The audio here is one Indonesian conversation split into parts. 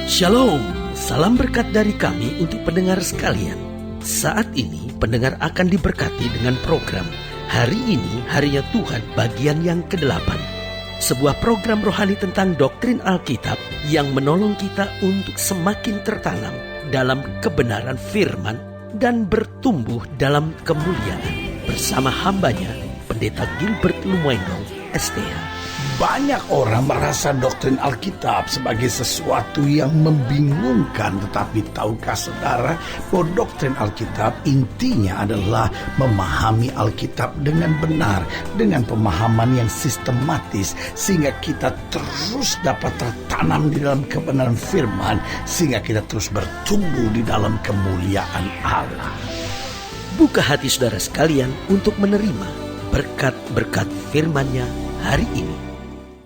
Shalom, salam berkat dari kami untuk pendengar sekalian. Saat ini pendengar akan diberkati dengan program Hari Ini Harinya Tuhan bagian yang ke-8. Sebuah program rohani tentang doktrin Alkitab yang menolong kita untuk semakin tertanam dalam kebenaran firman dan bertumbuh dalam kemuliaan. Bersama hambanya, Pendeta Gilbert Lumoindong, STH. Banyak orang merasa doktrin Alkitab sebagai sesuatu yang membingungkan. Tetapi tahukah saudara bahwa doktrin Alkitab intinya adalah memahami Alkitab dengan benar, dengan pemahaman yang sistematis, sehingga kita terus dapat tertanam di dalam kebenaran firman, sehingga kita terus bertumbuh di dalam kemuliaan Allah. Buka hati saudara sekalian untuk menerima berkat-berkat firman-Nya hari ini.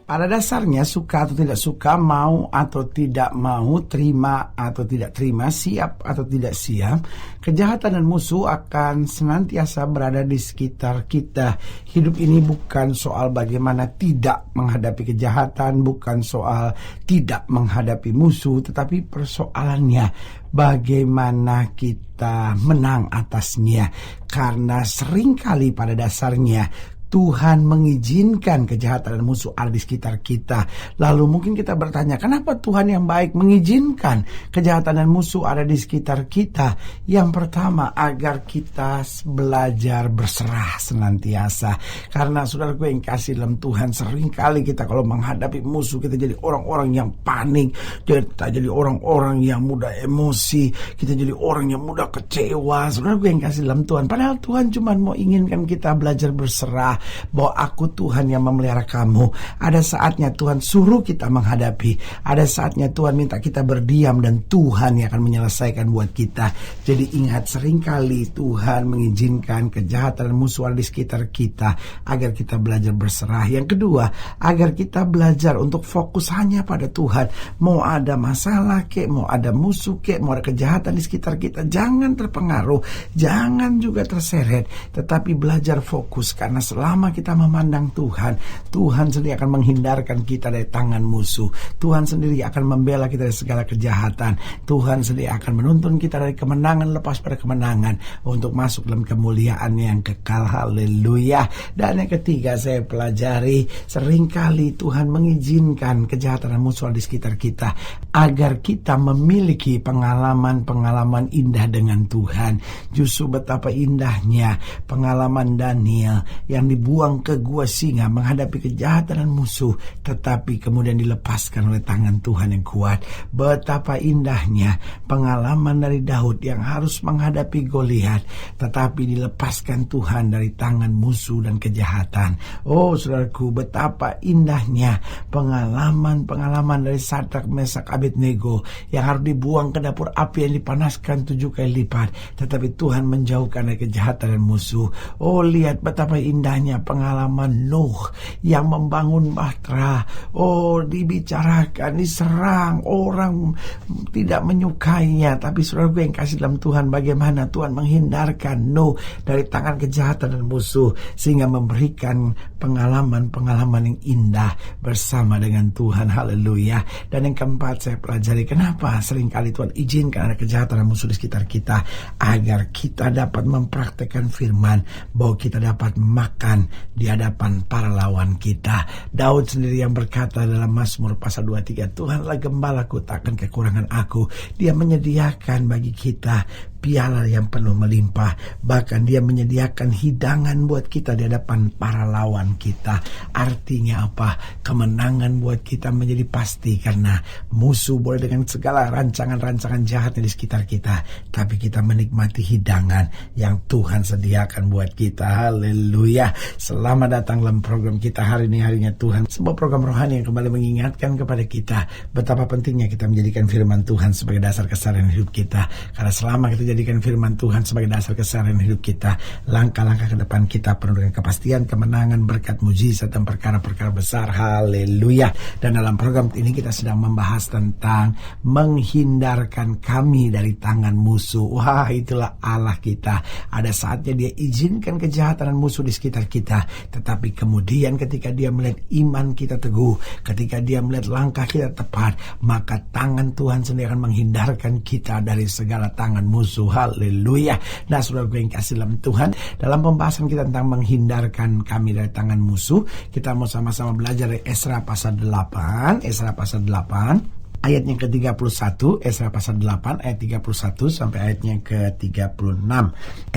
Pada dasarnya suka atau tidak suka, mau atau tidak mau, terima atau tidak terima, siap atau tidak siap, kejahatan dan musuh akan senantiasa berada di sekitar kita. Hidup ini bukan soal bagaimana tidak menghadapi kejahatan, bukan soal tidak menghadapi musuh, tetapi persoalannya bagaimana kita menang atasnya. Karena seringkali pada dasarnya Tuhan mengizinkan kejahatan dan musuh ada di sekitar kita. Lalu mungkin kita bertanya, kenapa Tuhan yang baik mengizinkan kejahatan dan musuh ada di sekitar kita? Yang pertama, agar kita belajar berserah senantiasa. Karena saudaraku yang kasih dalam Tuhan, seringkali kita kalau menghadapi musuh, kita jadi orang-orang yang panik, kita jadi orang-orang yang mudah emosi, kita jadi orang yang mudah kecewa. Saudaraku yang kasih dalam Tuhan, padahal Tuhan cuma mau inginkan kita belajar berserah, bahwa aku Tuhan yang memelihara kamu. Ada saatnya Tuhan suruh kita menghadapi, ada saatnya Tuhan minta kita berdiam, dan Tuhan yang akan menyelesaikan buat kita. Jadi ingat, seringkali Tuhan mengizinkan kejahatan dan musuh ada di sekitar kita agar kita belajar berserah. Yang kedua, agar kita belajar untuk fokus hanya pada Tuhan. Mau ada masalah kek, mau ada musuh kek, mau ada kejahatan di sekitar kita, jangan terpengaruh, jangan juga terseret, tetapi belajar fokus. Karena selama kita memandang Tuhan, Tuhan sendiri akan menghindarkan kita dari tangan musuh. Tuhan sendiri akan membela kita dari segala kejahatan. Tuhan sendiri akan menuntun kita dari kemenangan lepas pada kemenangan untuk masuk dalam kemuliaan yang kekal. Haleluya. Dan yang ketiga, saya pelajari seringkali Tuhan mengizinkan kejahatan dan musuh di sekitar kita agar kita memiliki pengalaman-pengalaman indah dengan Tuhan. Justru betapa indahnya pengalaman Daniel yang dibuang ke gua singa menghadapi kejahatan dan musuh, tetapi kemudian dilepaskan oleh tangan Tuhan yang kuat. Betapa indahnya pengalaman dari Daud yang harus menghadapi Goliat, tetapi dilepaskan Tuhan dari tangan musuh dan kejahatan. Oh saudaraku, betapa indahnya pengalaman-pengalaman dari Sadrak, Mesak, Abednego yang harus dibuang ke dapur api yang dipanaskan 7 kali lipat, tetapi Tuhan menjauhkan dari kejahatan dan musuh. Oh lihat betapa indahnya pengalaman Nuh yang membangun bahtera. Oh dibicarakan, diserang, orang tidak menyukainya, tapi saudara yang kasih dalam Tuhan, bagaimana Tuhan menghindarkan Nuh dari tangan kejahatan dan musuh, sehingga memberikan pengalaman-pengalaman yang indah bersama dengan Tuhan. Haleluya. Dan yang keempat, saya pelajari kenapa seringkali Tuhan izinkan ada kejahatan dan musuh di sekitar kita, agar kita dapat mempraktekkan firman, bahwa kita dapat makan di hadapan para lawan kita. Daud sendiri yang berkata dalam Mazmur pasal 23, Tuhanlah gembalaku, takkan kekurangan aku. Dia menyediakan bagi kita piala yang penuh melimpah. Bahkan dia menyediakan hidangan buat kita di hadapan para lawan kita. Artinya apa? Kemenangan buat kita menjadi pasti, karena musuh boleh dengan segala rancangan-rancangan jahatnya di sekitar kita, tapi kita menikmati hidangan yang Tuhan sediakan buat kita. Haleluya. Selamat datang dalam program kita hari ini, harinya Tuhan. Sebuah program rohani yang kembali mengingatkan kepada kita betapa pentingnya kita menjadikan firman Tuhan sebagai dasar keseharian hidup kita. Karena selama kita jadikan firman Tuhan sebagai dasar keseharian hidup kita. Langkah-langkah ke depan kita penuh dengan kepastian, kemenangan, berkat, mujizat, dan perkara-perkara besar. Haleluya. Dan dalam program ini kita sedang membahas tentang menghindarkan kami dari tangan musuh. Wah, itulah Allah kita. Ada saatnya Dia izinkan kejahatan dan musuh di sekitar kita, tetapi kemudian ketika Dia melihat iman kita teguh, ketika Dia melihat langkah kita tepat, maka tangan Tuhan sendiri akan menghindarkan kita dari segala tangan musuh. Haleluya. Nah, saudara gue yang kasih dalam Tuhan, dalam pembahasan kita tentang menghindarkan kami dari tangan musuh, kita mau sama-sama belajar dari Esra pasal 8. Esra pasal 8 ayat yang ke-31, Esra pasal 8 ayat 31 sampai ayatnya ke-36.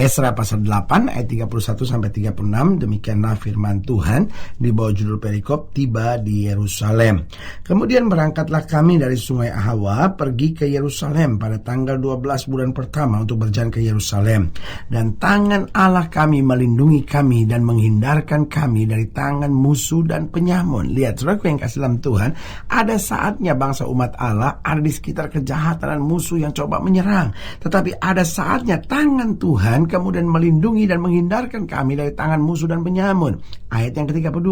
Esra pasal 8 ayat 31 sampai 36, demikianlah firman Tuhan di bawah judul perikop tiba di Yerusalem. Kemudian berangkatlah kami dari sungai Ahawa pergi ke Yerusalem pada tanggal 12 bulan pertama untuk berjalan ke Yerusalem. Dan tangan Allah kami melindungi kami dan menghindarkan kami dari tangan musuh dan penyamun. Lihat, saudaraku yang kasih dalam Tuhan, ada saatnya bangsa umat Allah ada di sekitar kejahatan dan musuh yang coba menyerang, tetapi ada saatnya tangan Tuhan kemudian melindungi dan menghindarkan kami dari tangan musuh dan penyamun. Ayat yang ke-32,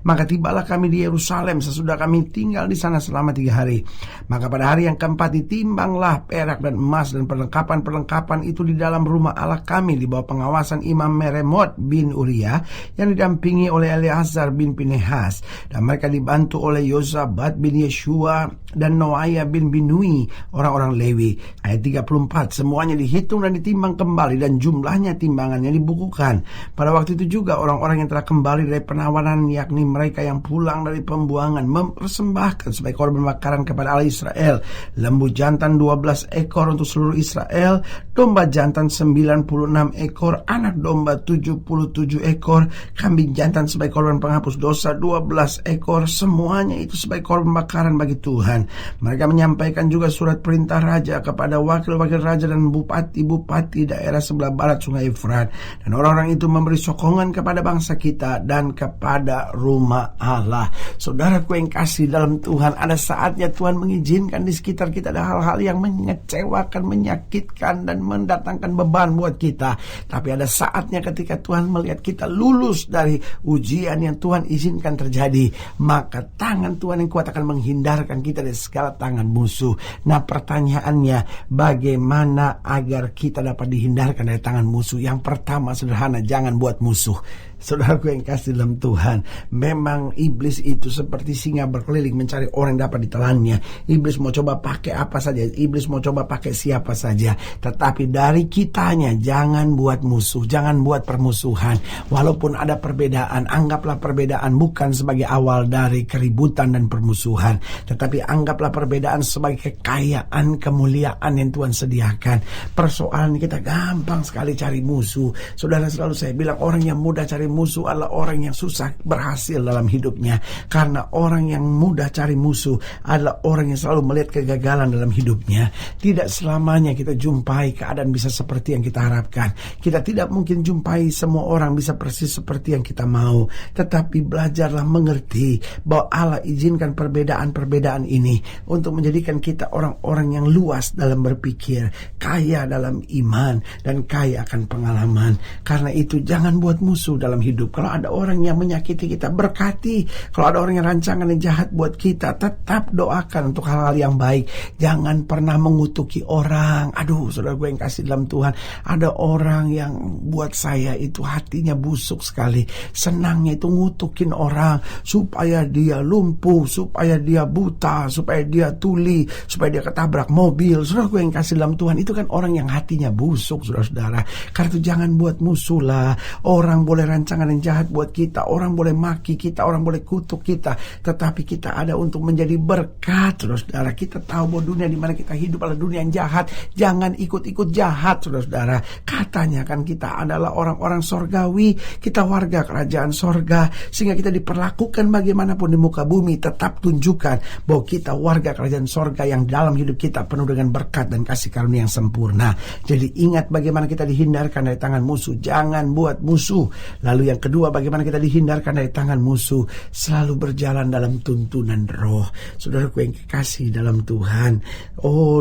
maka tibalah kami di Yerusalem sesudah kami tinggal di sana selama 3 hari. Maka pada hari yang keempat ditimbanglah perak dan emas dan perlengkapan-perlengkapan itu di dalam rumah Allah kami di bawah pengawasan Imam Meremot bin Uriah yang didampingi oleh Eleazar bin Pinehas, dan mereka dibantu oleh Yozabat bin Yeshua dan Noaya bin Binui, orang-orang Lewi. Ayat 34, semuanya dihitung dan ditimbang kembali dan jumlahnya timbangannya dibukukan. Pada waktu itu juga orang-orang yang telah kembali dari penawanan, yakni mereka yang pulang dari pembuangan, mempersembahkan sebagai korban bakaran kepada Allah Israel lembu jantan 12 ekor untuk seluruh Israel, domba jantan 96 ekor, anak domba 77 ekor, kambing jantan sebagai korban penghapus dosa 12 ekor, semuanya itu sebagai korban bakaran bagi Tuhan. Mereka menyampaikan juga surat perintah raja kepada wakil-wakil raja dan bupati-bupati daerah sebelah barat sungai Efrat, dan orang-orang itu memberi sokongan kepada bangsa kita dan kepada rumah Allah. Saudaraku yang kasih dalam Tuhan, ada saatnya Tuhan mengizinkan di sekitar kita ada hal-hal yang mengecewakan, menyakitkan, dan mendatangkan beban buat kita. Tapi ada saatnya ketika Tuhan melihat kita lulus dari ujian yang Tuhan izinkan terjadi, maka tangan Tuhan yang kuat akan menghindarkan kita dari segala tangan musuh. Nah, pertanyaannya, bagaimana agar kita dapat dihindarkan dari tangan musuh? Yang pertama sederhana, jangan buat musuh. Saudaraku yang kasih dalam Tuhan, memang iblis itu seperti singa berkeliling mencari orang yang dapat ditelannya. Iblis mau coba pakai apa saja, iblis mau coba pakai siapa saja, tetapi dari kitanya jangan buat musuh, jangan buat permusuhan. Walaupun ada perbedaan, anggaplah perbedaan bukan sebagai awal dari keributan dan permusuhan, tetapi anggaplah perbedaan sebagai kekayaan, kemuliaan yang Tuhan sediakan. Persoalan kita gampang sekali cari musuh. Saudara, selalu saya bilang, orang yang mudah cari musuh adalah orang yang susah berhasil dalam hidupnya. Karena orang yang mudah cari musuh adalah orang yang selalu melihat kegagalan dalam hidupnya. Tidak selamanya kita jumpai keadaan bisa seperti yang kita harapkan. Kita tidak mungkin jumpai semua orang bisa persis seperti yang kita mau. Tetapi belajarlah mengerti bahwa Allah izinkan perbedaan-perbedaan ini untuk menjadikan kita orang-orang yang luas dalam berpikir, kaya dalam iman, dan kaya akan pengalaman. Karena itu jangan buat musuh dalam hidup. Kalau ada orang yang menyakiti kita, berkati. Kalau ada orang yang rancangan yang jahat buat kita, tetap doakan untuk hal-hal yang baik. Jangan pernah mengutuki orang. Aduh, saudara gue yang kasih dalam Tuhan, ada orang yang buat saya itu hatinya busuk sekali. Senangnya itu ngutukin orang supaya dia lumpuh, supaya dia buta, supaya dia tuli, supaya dia ketabrak mobil. Saudara gue yang kasih dalam Tuhan, itu kan orang yang hatinya busuk, saudara-saudara. Karena itu jangan buat musuh lah. Orang boleh rancangan yang jahat buat kita, orang boleh maki kita, orang boleh kutuk kita, tetapi kita ada untuk menjadi berkat, saudara-saudara. Kita tahu bahwa dunia di mana kita hidup adalah dunia yang jahat. Jangan ikut-ikut jahat, saudara-saudara. Katanya kan kita adalah orang-orang sorgawi, kita warga kerajaan sorga, sehingga kita diperlakukan bagaimanapun di muka bumi, tetap tunjukkan bahwa kita warga kerajaan sorga yang dalam hidup kita penuh dengan berkat dan kasih karunia yang sempurna. Jadi ingat bagaimana kita dihindarkan dari tangan musuh. Jangan buat musuh. Lalu Lalu yang kedua, bagaimana kita dihindarkan dari tangan musuh? Selalu berjalan dalam tuntunan roh. Saudaraku yang kekasih dalam Tuhan,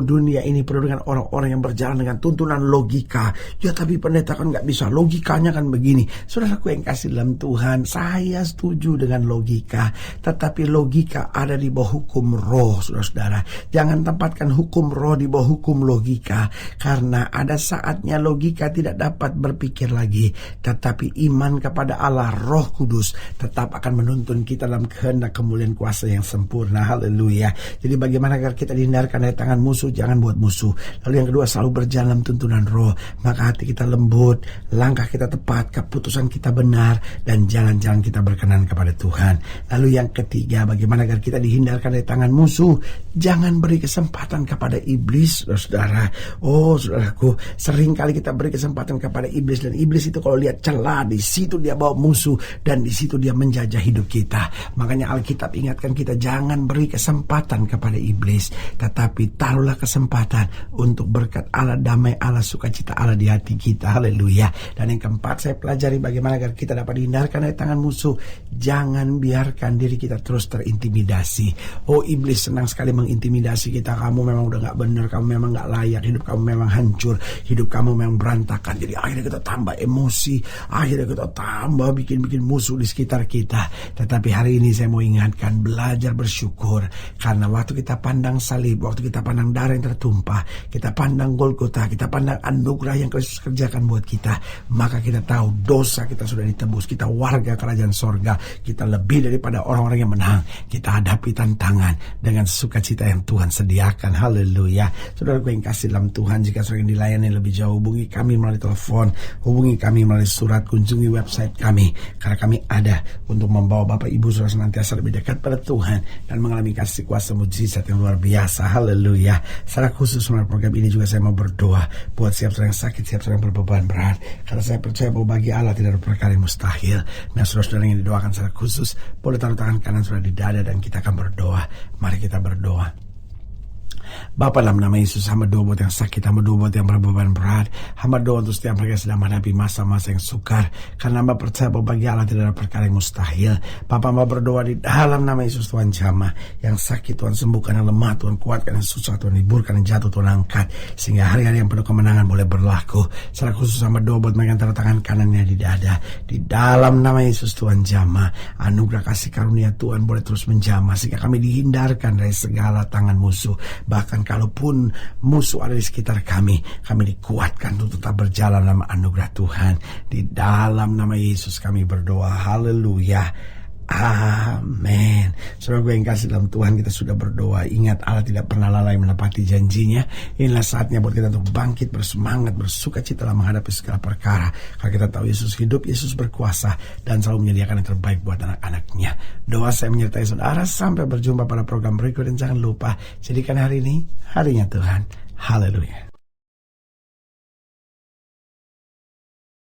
dunia ini penuh dengan orang-orang yang berjalan dengan tuntunan logika. Ya tapi pendeta kan gak bisa, logikanya kan begini. Saudaraku yang kasih dalam Tuhan, saya setuju dengan logika, tetapi logika ada di bawah hukum roh, saudara-saudara. Jangan tempatkan hukum roh di bawah hukum logika, karena ada saatnya logika tidak dapat berpikir lagi, tetapi iman kepada Allah Roh Kudus tetap akan menuntun kita dalam kehendak kemuliaan kuasa yang sempurna. Haleluya. Jadi bagaimana agar kita dihindarkan dari tangan musuh? Jangan buat musuh. Lalu yang kedua, selalu berjalan dalam tuntunan roh, maka hati kita lembut, langkah kita tepat, keputusan kita benar, dan jalan-jalan kita berkenan kepada Tuhan. Lalu yang ketiga, bagaimana agar kita dihindarkan dari tangan musuh? Jangan beri kesempatan kepada iblis, saudara. Saudaraku, sering kali kita beri kesempatan kepada iblis, dan iblis itu kalau lihat celah, di situ dia bawa musuh, dan di situ dia menjajah hidup kita. Makanya Alkitab ingatkan kita, jangan beri kesempatan kepada iblis, tetapi taruhlah kesempatan untuk berkat Allah, damai Allah, sukacita Allah di hati kita. Haleluya. Dan yang keempat, saya pelajari bagaimana agar kita dapat dihindarkan dari tangan musuh. Jangan biarkan diri kita terus terintimidasi. Iblis senang sekali mengintimidasi kita. Kamu memang udah gak benar, kamu memang gak layak, hidup kamu memang hancur, hidup kamu memang berantakan. Jadi akhirnya kita tambah emosi, akhirnya kita tambah bikin musuh di sekitar kita. Tetapi hari ini saya mau ingatkan, belajar bersyukur, karena waktu kita pandang salib, waktu kita pandang darah yang tertumpah, kita pandang Golgota, kita pandang anugerah yang Kristus kerjakan buat kita, maka kita tahu dosa kita sudah ditebus, kita warga kerajaan sorga, kita lebih daripada orang-orang yang menang. Kita hadapi tantangan dengan sukacita yang Tuhan sediakan. Haleluya. Saudaraku yang kasih dalam Tuhan, jika saudara yang dilayani lebih jauh, hubungi kami melalui telepon, hubungi kami melalui surat, kunjungi website kami, karena kami ada untuk membawa Bapak Ibu saudara senantiasa lebih dekat pada Tuhan dan mengalami kasih kuasa mujizat yang luar biasa. Haleluya. Secara khusus melalui program ini juga saya mau berdoa buat siap saudara yang sakit, siap saudara yang berbeban berat, karena saya percaya bahwa bagi Allah tidak ada perkara yang mustahil. Nah, saudara-saudara yang didoakan secara khusus, boleh taruh tangan kanan saudara di dada dan kita akan berdoa. Mari kita berdoa. Bapa, dalam nama Yesus, hamba doa buat yang sakit, hamba doa buat yang berbeban berat, hamba doa untuk setiap mereka yang sedang menghadapi masa-masa yang sukar, karena hamba percaya bahwa bagi Allah tidak ada perkara yang mustahil. Bapa, hamba berdoa di dalam nama Yesus, Tuhan jamah yang sakit, Tuhan sembuhkan, yang lemah Tuhan kuatkan, yang susah Tuhan liburkan, yang jatuh Tuhan angkat, sehingga hari-hari yang penuh kemenangan boleh berlaku. Secara khusus hamba doa buat mereka yang taruh tangan kanannya di dada, di dalam nama Yesus Tuhan jamah anugerah kasih karunia Tuhan boleh terus menjamah, sehingga kami dihindarkan dari segala tangan musuh. Bahkan kalaupun musuh ada di sekitar kami dikuatkan untuk tetap berjalan dalam anugerah Tuhan. Di dalam nama Yesus kami berdoa. Haleluya. Amin. Saudara gue yang kasih dalam Tuhan, kita sudah berdoa. Ingat, Allah tidak pernah lalai menepati janjinya. Inilah saatnya buat kita untuk bangkit, bersemangat, bersuka cita dalam menghadapi segala perkara. Karena kita tahu Yesus hidup, Yesus berkuasa, dan selalu menyediakan yang terbaik buat anak-anaknya. Doa saya menyertai saudara. Sampai berjumpa pada program berikut. Dan jangan lupa, jadikan hari ini harinya Tuhan. Haleluya.